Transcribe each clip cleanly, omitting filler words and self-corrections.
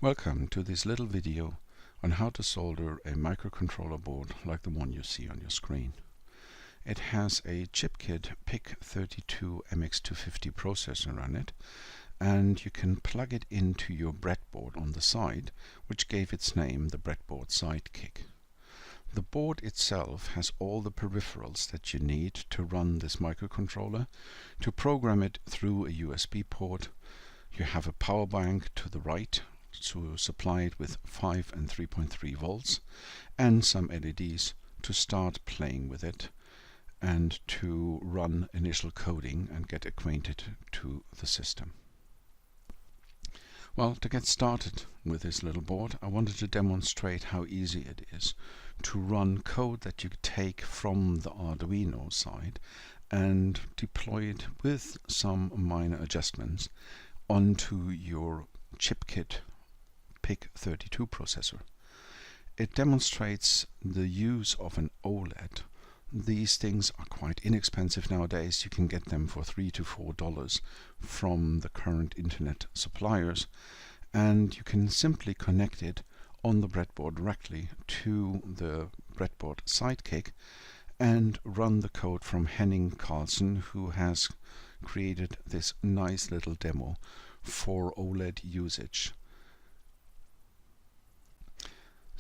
Welcome to this little video on how to solder a microcontroller board like the one you see on your screen. It has a chipkit HelvePic32 MX250 processor on it, and you can plug it into your breadboard on the side, which gave its name the breadboard sidekick. The board itself has all the peripherals that you need to run this microcontroller. To program it through a USB port, you have a power bank to the right to supply it with 5 and 3.3 volts, and some LEDs to start playing with it and to run initial coding and get acquainted to the system. Well, to get started with this little board, I wanted to demonstrate how easy it is to run code that you take from the Arduino side and deploy it with some minor adjustments onto your chipkit HelvePic32 processor. It demonstrates the use of an OLED. These things are quite inexpensive nowadays. You can get them for $3 to $4 from the current internet suppliers, and you can simply connect it on the breadboard directly to the breadboard sidekick and run the code from Henning Carlson, who has created this nice little demo for OLED usage.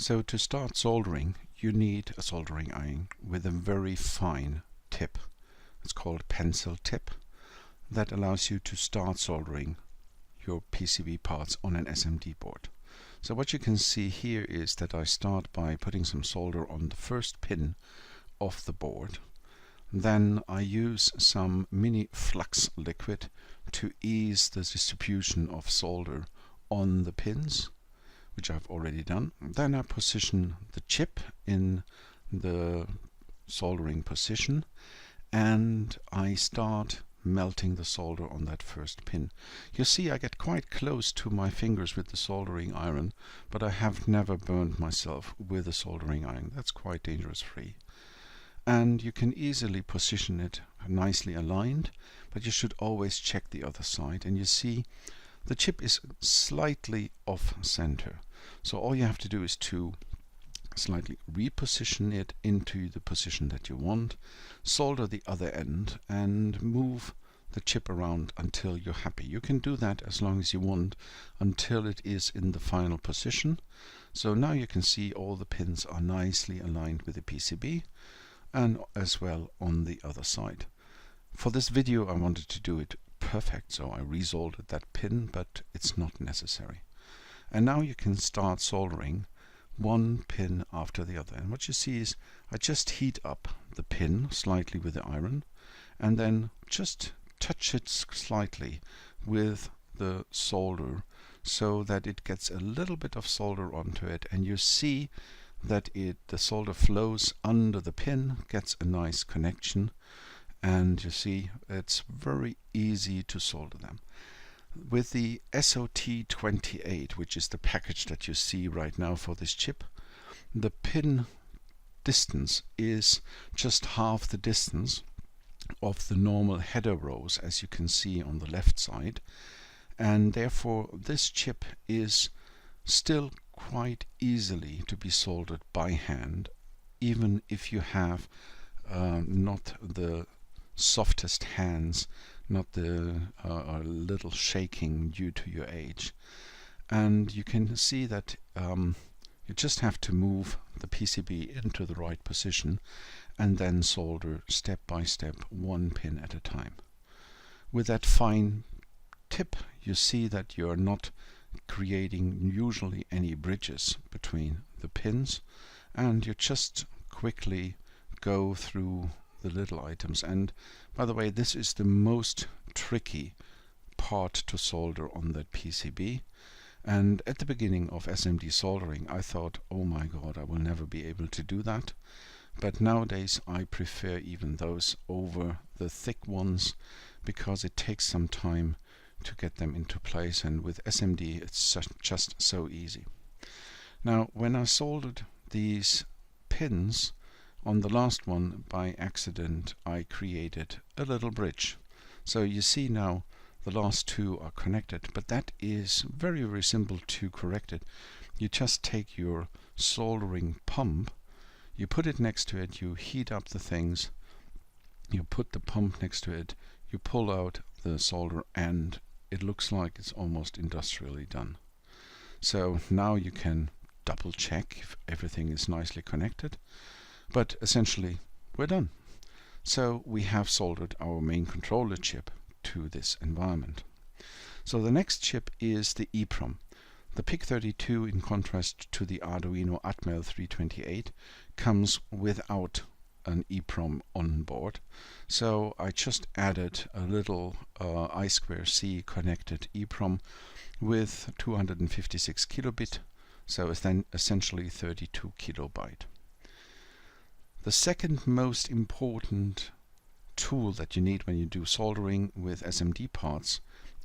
So to start soldering, you need a soldering iron with a very fine tip. It's called pencil tip. That allows you to start soldering your PCB parts on an SMD board. So what you can see here is that I start by putting some solder on the first pin of the board. Then I use some mini flux liquid to ease the distribution of solder on the pins, which I've already done. Then I position the chip in the soldering position, and I start melting the solder on that first pin. You see, I get quite close to my fingers with the soldering iron, but I have never burned myself with a soldering iron. That's quite dangerous free. And you can easily position it nicely aligned, but you should always check the other side. And you see the chip is slightly off center. So all you have to do is to slightly reposition it into the position that you want, solder the other end, and move the chip around until you're happy. You can do that as long as you want until it is in the final position. So now you can see all the pins are nicely aligned with the PCB, and as well on the other side. For this video I wanted to do it perfect, so I resoldered that pin, but it's not necessary. And now you can start soldering one pin after the other. And what you see is I just heat up the pin slightly with the iron, and then just touch it slightly with the solder so that it gets a little bit of solder onto it, and you see that the solder flows under the pin, gets a nice connection, and you see it's very easy to solder them. With the SOT28, which is the package that you see right now for this chip, the pin distance is just half the distance of the normal header rows, as you can see on the left side, and therefore this chip is still quite easily to be soldered by hand, even if you have not the softest hands, not the little shaking due to your age. And you can see that you just have to move the PCB into the right position and then solder step by step, one pin at a time. With that fine tip, you see that you're not creating usually any bridges between the pins, and you just quickly go through the little items. And by the way, this is the most tricky part to solder on that PCB. And at the beginning of SMD soldering I thought, oh my god, I will never be able to do that. But nowadays I prefer even those over the thick ones, because it takes some time to get them into place, and with SMD it's just so easy. Now, when I soldered these pins on the last one by accident, I created a little bridge. So you see now the last two are connected, but that is very, very simple to correct it. You just take your soldering pump, you put it next to it, you heat up the things, you put the pump next to it, you pull out the solder, and it looks like it's almost industrially done. So now you can double check if everything is nicely connected, but essentially we're done. So we have soldered our main controller chip to this environment. So the next chip is the EEPROM. The PIC32, in contrast to the Arduino Atmel 328, comes without an EEPROM on board. So I just added a little I2C connected EEPROM with 256 kilobit, so it's then essentially 32 kilobyte. The second most important tool that you need when you do soldering with SMD parts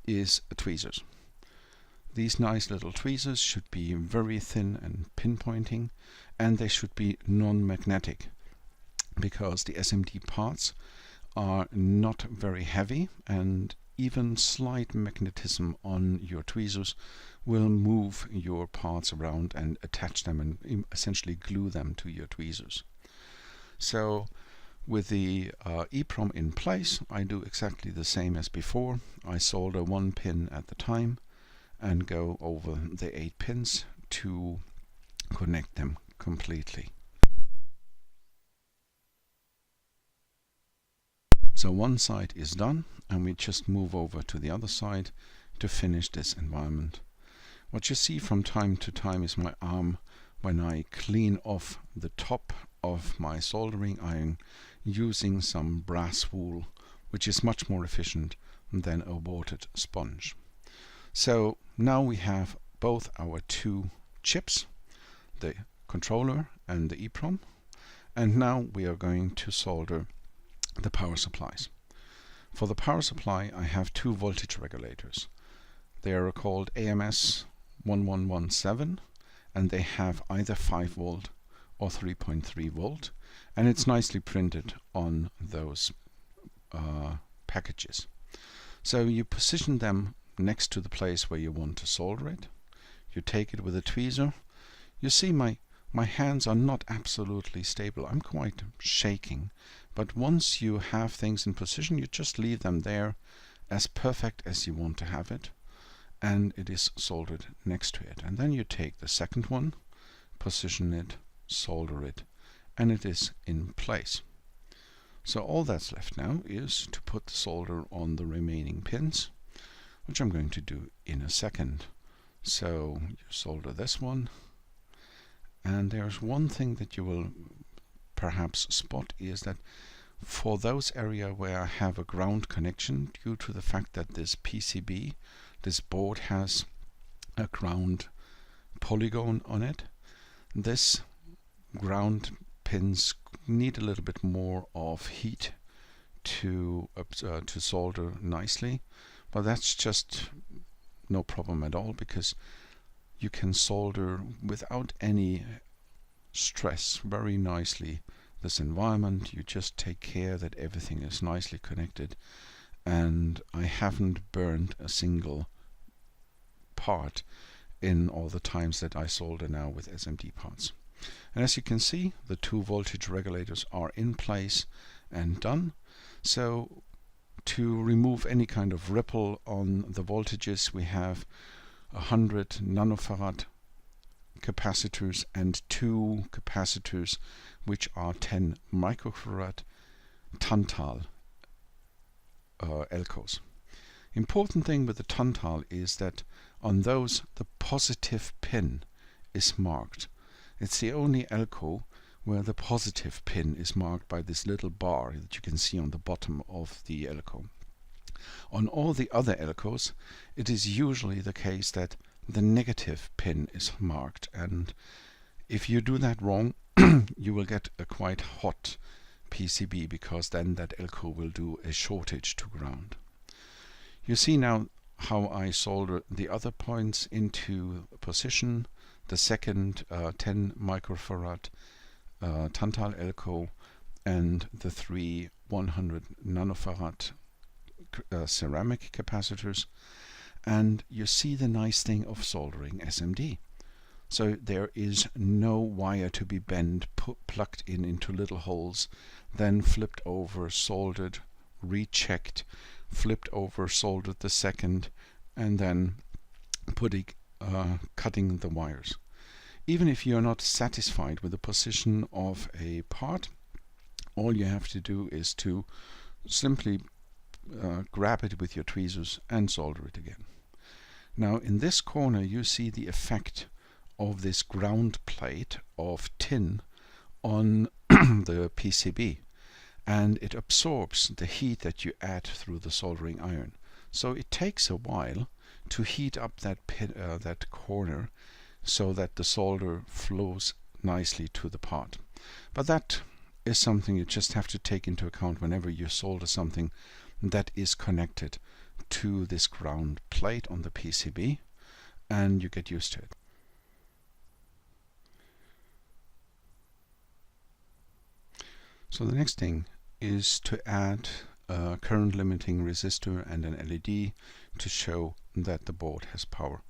is tweezers. These nice little tweezers should be very thin and pinpointing, and they should be non-magnetic, because the SMD parts are not very heavy, and even slight magnetism on your tweezers will move your parts around and attach them and essentially glue them to your tweezers. So with the EEPROM in place, I do exactly the same as before. I solder one pin at a time and go over the 8 pins to connect them completely. So one side is done, and we just move over to the other side to finish this environment. What you see from time to time is my arm when I clean off the top of my soldering iron using some brass wool, which is much more efficient than a watered sponge. So now we have both our two chips, the controller and the EEPROM, and now we are going to solder the power supplies. For the power supply, I have two voltage regulators. They are called AMS 1117, and they have either 5 volt or 3.3 volt, and it's nicely printed on those packages. So you position them next to the place where you want to solder it. You take it with a tweezer. You see my hands are not absolutely stable. I'm quite shaking. But once you have things in position, you just leave them there as perfect as you want to have it, and it is soldered next to it. And then you take the second one, position it, solder it, and it is in place. So all that's left now is to put the solder on the remaining pins, which I'm going to do in a second. So you solder this one, and there's one thing that you will perhaps spot is that for those areas where I have a ground connection, due to the fact that this PCB, this board, has a ground polygon on it, this ground pins need a little bit more of heat to solder nicely, but that's just no problem at all, because you can solder without any stress very nicely this environment. You just take care that everything is nicely connected, and I haven't burned a single part in all the times that I solder now with SMD parts. And as you can see, the two voltage regulators are in place and done. So to remove any kind of ripple on the voltages, we have 100 nanofarad capacitors and two capacitors which are 10 microfarad tantal elcos. Important thing with the tantal is that on those the positive pin is marked. It's the only elco where the positive pin is marked by this little bar that you can see on the bottom of the elco. On all the other elcos, it is usually the case that the negative pin is marked, and if you do that wrong, you will get a quite hot PCB, because then that elco will do a shortage to ground. You see now how I solder the other points into position. The second 10 microfarad tantal elco and the three 100 nanofarad ceramic capacitors, and you see the nice thing of soldering SMD. So there is no wire to be bent, plugged into little holes, then flipped over, soldered, rechecked, flipped over, soldered the second, and then cutting the wires. Even if you're not satisfied with the position of a part, all you have to do is to simply grab it with your tweezers and solder it again. Now in this corner you see the effect of this ground plate of tin on the PCB, and it absorbs the heat that you add through the soldering iron. So it takes a while to heat up that corner so that the solder flows nicely to the part. But that is something you just have to take into account whenever you solder something that is connected to this ground plate on the PCB, and you get used to it. So the next thing is to add a current limiting resistor and an LED to show that the board has power.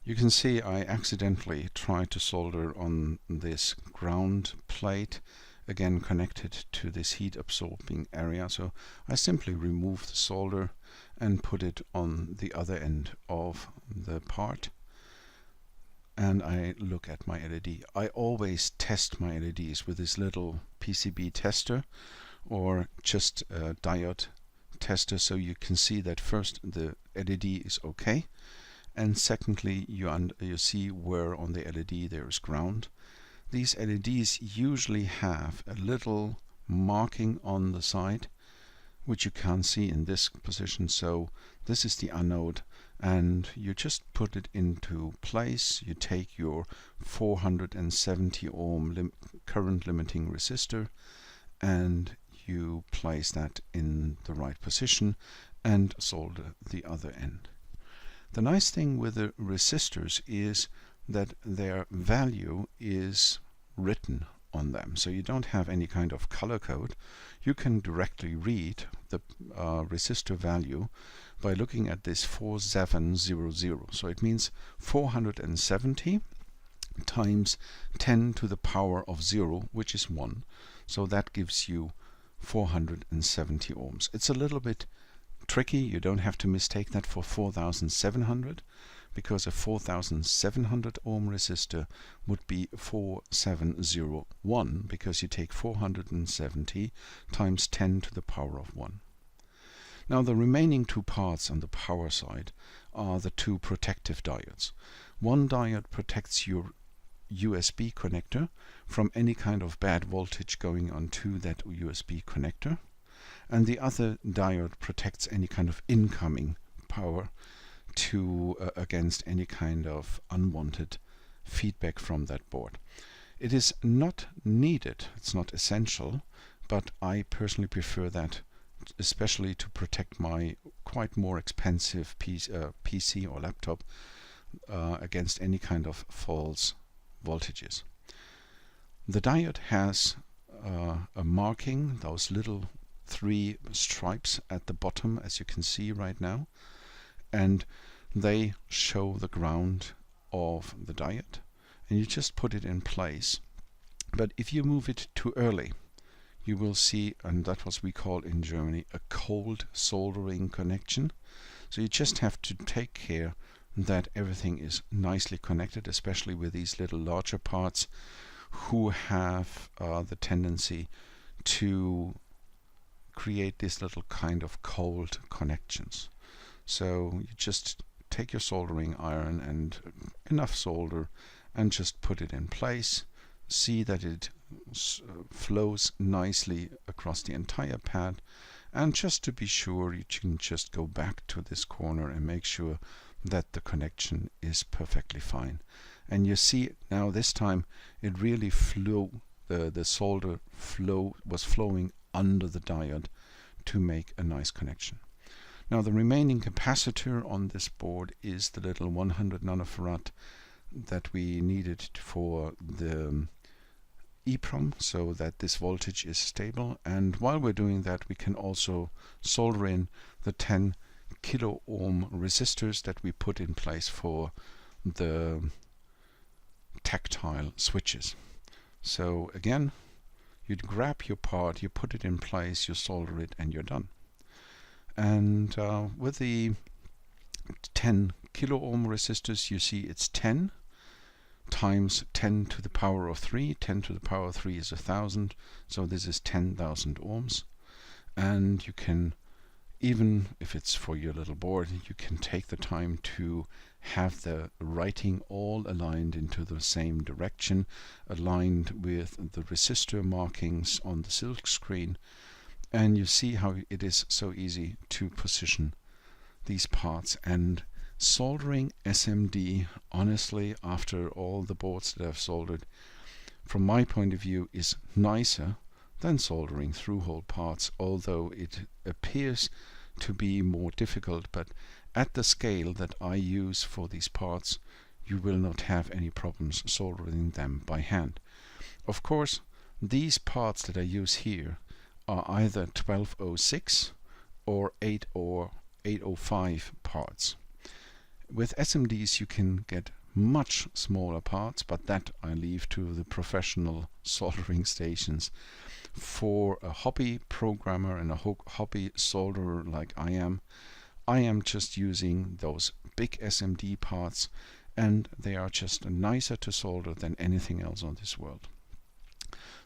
You can see I accidentally tried to solder on this ground plate, again connected to this heat absorbing area, so I simply remove the solder and put it on the other end of the part, and I look at my LED. I always test my LEDs with this little PCB tester or just a diode tester, so you can see that first the LED is okay, and secondly you see where on the LED there is ground. These LEDs usually have a little marking on the side which you can't see in this position, so this is the anode, and you just put it into place. You take your 470 ohm current limiting resistor and you place that in the right position and solder the other end. The nice thing with the resistors is that their value is written on them, so you don't have any kind of color code. You can directly read the resistor value by looking at this 4700. So it means 470 times 10 to the power of 0, which is 1. So that gives you 470 ohms. It's a little bit tricky. You don't have to mistake that for 4700, because a 4700 ohm resistor would be 4701, because you take 470 times 10 to the power of 1. Now the remaining two parts on the power side are the two protective diodes. One diode protects your USB connector from any kind of bad voltage going onto that USB connector, and the other diode protects any kind of incoming power against any kind of unwanted feedback from that board. It is not needed, it's not essential, but I personally prefer that, especially to protect my quite more expensive PC or laptop against any kind of false voltages. The diode has a marking, those little 3 stripes at the bottom, as you can see right now, and they show the ground of the diode, and you just put it in place. But if you move it too early, you will see, and that's what we call in Germany a cold soldering connection. So you just have to take care that everything is nicely connected, especially with these little larger parts who have the tendency to create this little kind of cold connections. So you just take your soldering iron and enough solder and just put it in place. See that it flows nicely across the entire pad, and just to be sure, you can just go back to this corner and make sure that the connection is perfectly fine. And you see now this time it really the solder was flowing under the diode to make a nice connection. Now the remaining capacitor on this board is the little 100 nanofarad that we needed for the EEPROM so that this voltage is stable, and while we're doing that we can also solder in the 10 kilo ohm resistors that we put in place for the tactile switches. So again, you'd grab your part, you put it in place, you solder it, and you're done. And with the 10 kilo ohm resistors, you see it's 10 times 10 to the power of 3. 10 to the power of 3 is 1000, so this is 10,000 ohms. And you can, even if it's for your little board, you can take the time to have the writing all aligned into the same direction, aligned with the resistor markings on the silk screen, and you see how it is so easy to position these parts. And soldering SMD, honestly, after all the boards that I've soldered, from my point of view, is nicer than soldering through-hole parts, although it appears to be more difficult. But at the scale that I use for these parts, you will not have any problems soldering them by hand. Of course, these parts that I use here are either 1206 or 805 parts. With SMDs you can get much smaller parts, but that I leave to the professional soldering stations. For a hobby programmer and a hobby solderer like I am just using those big SMD parts, and they are just nicer to solder than anything else on this world.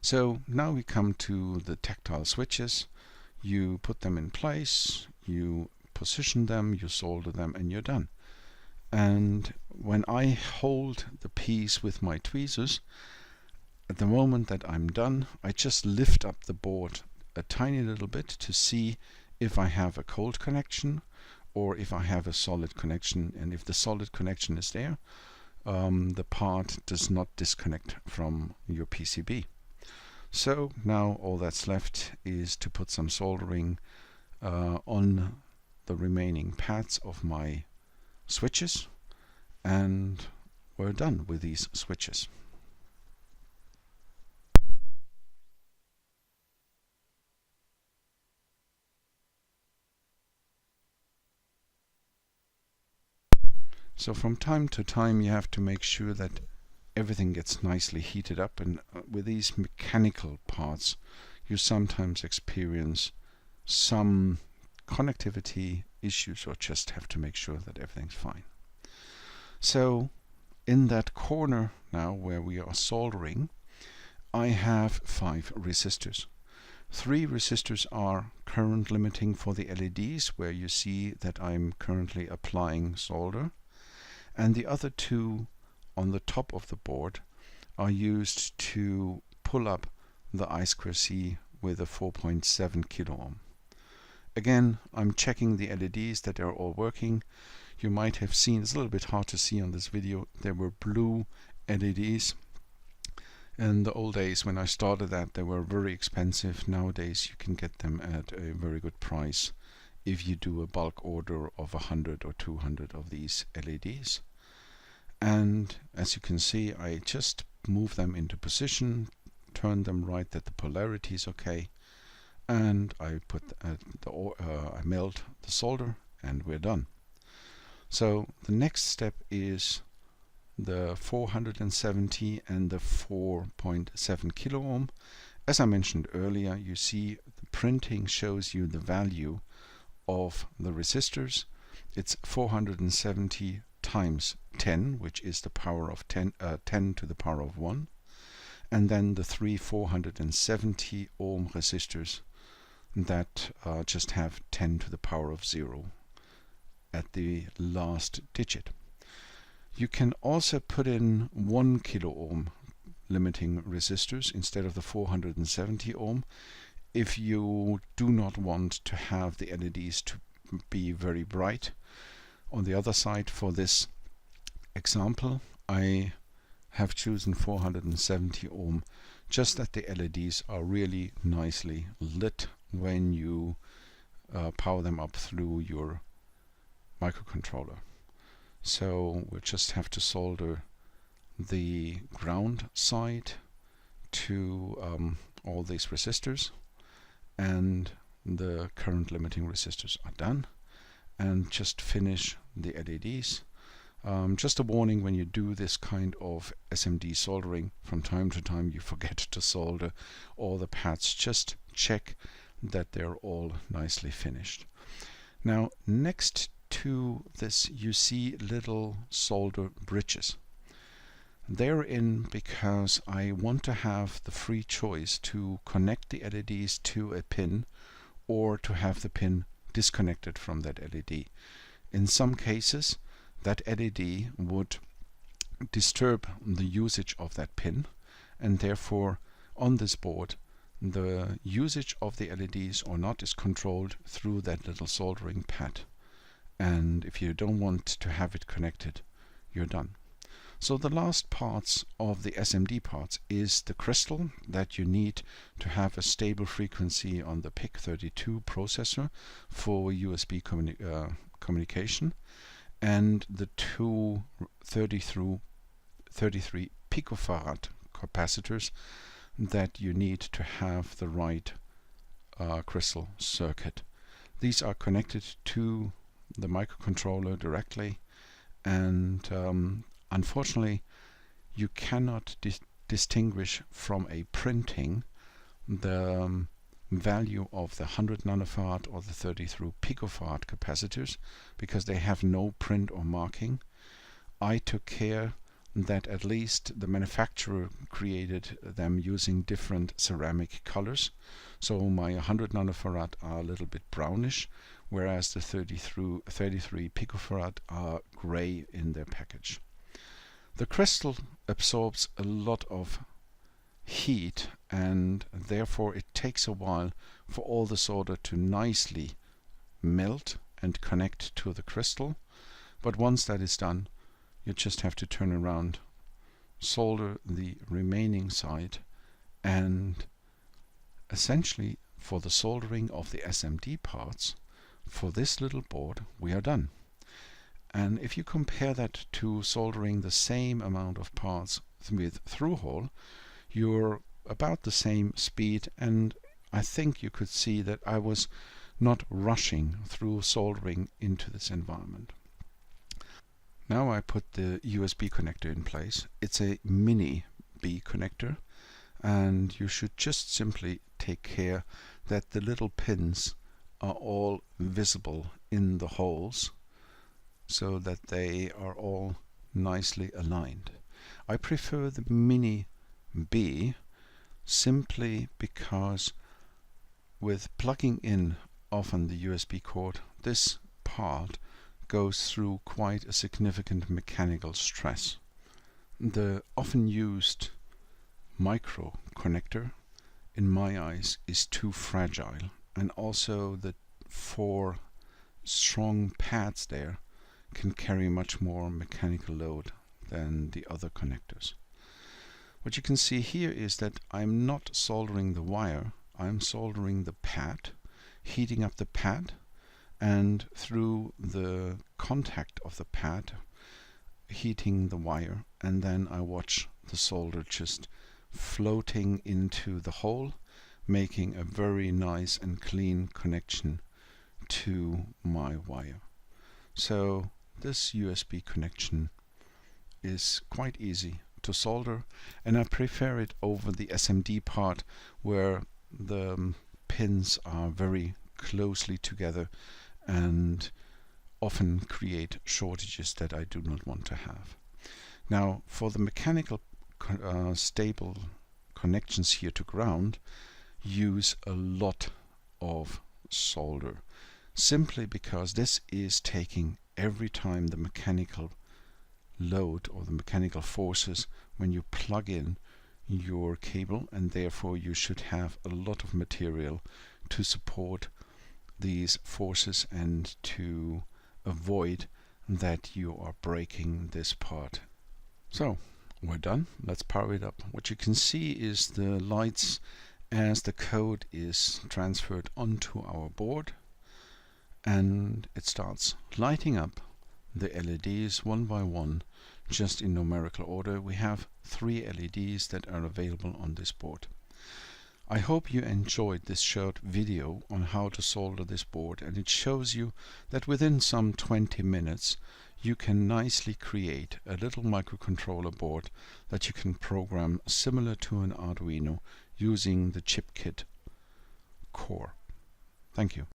So now we come to the tactile switches. You put them in place, you position them, you solder them, and you're done. And when I hold the piece with my tweezers, at the moment that I'm done, I just lift up the board a tiny little bit to see if I have a cold connection or if I have a solid connection. And if the solid connection is there, the part does not disconnect from your PCB. So now all that's left is to put some soldering on the remaining pads of my switches, and we're done with these switches. So from time to time you have to make sure that everything gets nicely heated up, and with these mechanical parts you sometimes experience some connectivity issues, or just have to make sure that everything's fine. So in that corner now where we are soldering, I have 5 resistors. 3 resistors are current limiting for the LEDs, where you see that I'm currently applying solder, and the other 2 on the top of the board are used to pull up the I2C with a 4.7 kilo ohm. Again, I'm checking the LEDs that they're all working. You might have seen, it's a little bit hard to see on this video, there were blue LEDs. In the old days when I started that, they were very expensive. Nowadays you can get them at a very good price if you do a bulk order of 100 or 200 of these LEDs. And as you can see, I just move them into position, turn them right that the polarity is okay, and I put I melt the solder, and we're done. So the next step is the 470 and the 4.7 kilo ohm. As I mentioned earlier, you see the printing shows you the value of the resistors. It's 470 times 10, which is the power of 10 to the power of 1, and then the 3 470 ohm resistors that just have 10 to the power of 0 at the last digit. You can also put in 1 kilo ohm limiting resistors instead of the 470 ohm if you do not want to have the LEDs to be very bright. On the other side, for this example, I have chosen 470 ohm, just that the LEDs are really nicely lit when you power them up through your microcontroller. So we'll just have to solder the ground side to all these resistors, and the current limiting resistors are done, and just finish the LEDs. Just a warning, when you do this kind of SMD soldering, from time to time you forget to solder all the pads. Just check that they're all nicely finished. Now, next to this you see little solder bridges. They're in because I want to have the free choice to connect the LEDs to a pin or to have the pin disconnected from that LED. In some cases, that LED would disturb the usage of that pin, and therefore on this board the usage of the LEDs or not is controlled through that little soldering pad. And if you don't want to have it connected, you're done. So the last parts of the SMD parts is the crystal that you need to have a stable frequency on the PIC32 processor for USB communication, and the two 33 picofarad capacitors that you need to have the right crystal circuit. These are connected to the microcontroller directly, and unfortunately you cannot distinguish from a printing the value of the 100 nanofarad or the 33 picofarad capacitors, because they have no print or marking. I took care that at least the manufacturer created them using different ceramic colors. So my 100 nanofarad are a little bit brownish, whereas the 33 picofarad are gray in their package. The crystal absorbs a lot of heat, and therefore it takes a while for all the solder to nicely melt and connect to the crystal. But once that is done, you just have to turn around, solder the remaining side, and essentially for the soldering of the SMD parts for this little board we are done. And if you compare that to soldering the same amount of parts with through-hole, you're about the same speed, and I think you could see that I was not rushing through soldering into this environment. Now I put the USB connector in place. It's a mini B connector, and you should just simply take care that the little pins are all visible in the holes so that they are all nicely aligned. I prefer the mini B simply because with plugging in often the USB cord, this part goes through quite a significant mechanical stress. The often used micro connector, in my eyes, is too fragile, and also the 4 strong pads there can carry much more mechanical load than the other connectors. What you can see here is that I'm not soldering the wire, I'm soldering the pad, heating up the pad, and through the contact of the pad heating the wire, and then I watch the solder just floating into the hole, making a very nice and clean connection to my wire. So this USB connection is quite easy to solder, and I prefer it over the SMD part where the pins are very closely together and often create shortages that I do not want to have. Now for the mechanical stable connections here to ground, use a lot of solder, simply because this is taking every time the mechanical load or the mechanical forces when you plug in your cable, and therefore you should have a lot of material to support these forces and to avoid that you are breaking this part. So we're done. Let's power it up. What you can see is the lights as the code is transferred onto our board, and it starts lighting up the LEDs one by one, just in numerical order. We have 3 LEDs that are available on this board. I hope you enjoyed this short video on how to solder this board, and it shows you that within some 20 minutes you can nicely create a little microcontroller board that you can program similar to an Arduino using the chip kit core. Thank you.